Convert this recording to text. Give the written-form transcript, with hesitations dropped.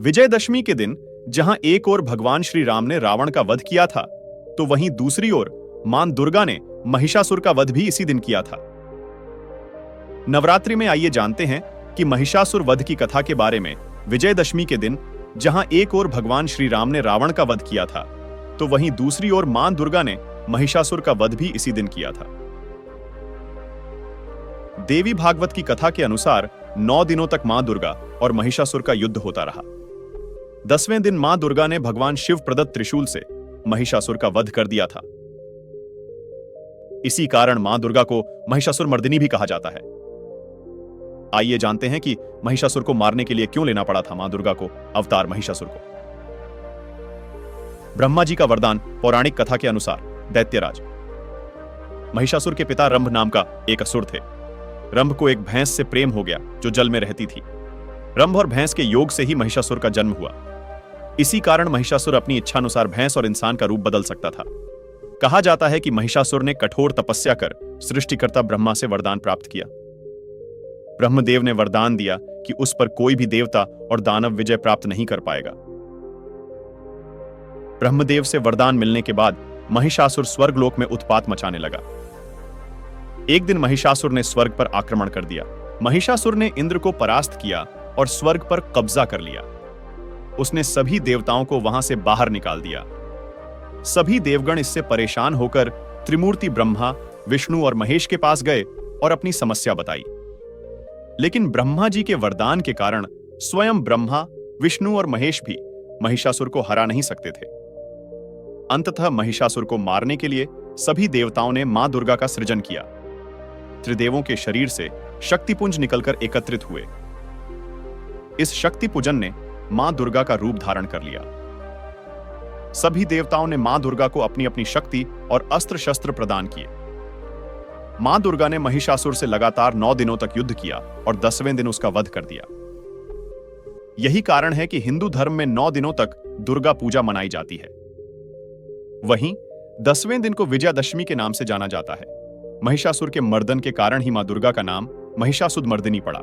विजयदशमी के दिन जहां एक ओर भगवान श्री राम ने रावण का वध किया था, तो वहीं दूसरी ओर मां दुर्गा ने महिषासुर का वध भी इसी दिन किया था। नवरात्रि में आइए जानते हैं कि महिषासुर वध की कथा के बारे में। विजयदशमी के दिन जहां एक ओर भगवान श्री राम ने रावण का वध किया था, तो वहीं दूसरी ओर मां दुर्गा ने महिषासुर का वध भी इसी दिन किया था। देवी भागवत की कथा के अनुसार 9 दिनों तक मां दुर्गा और महिषासुर का युद्ध होता रहा। 10वें दिन मां दुर्गा ने भगवान शिव प्रदत्त त्रिशूल से महिषासुर का वध कर दिया था। इसी कारण मां दुर्गा को महिषासुर मर्दिनी भी कहा जाता है। आइए जानते हैं कि महिषासुर को मारने के लिए क्यों लेना पड़ा था मां दुर्गा को अवतार महिषासुर को। ब्रह्मा जी का वरदान पौराणिक कथा के अनुसार दैत्यराज महिषासुर के पिता रंभ नाम का एक असुर थे। रंभ को एक भैंस से प्रेम हो गया जो जल में रहती थी। रंभ और भैंस के योग से ही महिषासुर का जन्म हुआ। इसी कारण महिषासुर अपनी इच्छानुसार भैंस और इंसान का रूप बदल सकता था। कहा जाता है कि महिषासुर ने कठोर तपस्या कर सृष्टिकर्ता ब्रह्मा से वरदान प्राप्त किया। ब्रह्मदेव ने वरदान दिया कि उस पर कोई भी देवता और दानव विजय प्राप्त नहीं कर पाएगा। ब्रह्मदेव से वरदान मिलने के बाद महिषासुर स्वर्गलोक में उत्पात मचाने लगा। एक दिन महिषासुर ने स्वर्ग पर आक्रमण कर दिया। महिषासुर ने इंद्र को परास्त किया और स्वर्ग पर कब्जा कर लिया। उसने सभी देवताओं को वहां से बाहर निकाल दिया। सभी देवगण इससे परेशान होकर त्रिमूर्ति ब्रह्मा, विष्णु और महेश के पास गए और अपनी समस्या बताई। लेकिन ब्रह्मा जी के वरदान के कारण स्वयं ब्रह्मा, विष्णु और महेश भी महिषासुर को हरा नहीं सकते थे। अंततः महिषासुर को मारने के लिए सभी देवताओं ने मां दुर्गा का सृजन किया। त्रिदेवों के शरीर से शक्तिपुंज निकलकर एकत्रित हुए। इस शक्तिपुंजन ने मां दुर्गा का रूप धारण कर लिया। सभी देवताओं ने मां दुर्गा को अपनी अपनी शक्ति और अस्त्र शस्त्र प्रदान किए। मां दुर्गा ने महिषासुर से लगातार 9 दिनों तक युद्ध किया और 10वें दिन उसका वध कर दिया। यही कारण है कि हिंदू धर्म में 9 दिनों तक दुर्गा पूजा मनाई जाती है। वहीं 10वें दिन को विजयादशमी के नाम से जाना जाता है। महिषासुर के मर्दन के कारण ही मां दुर्गा का नाम महिषासुरमर्दिनी पड़ा।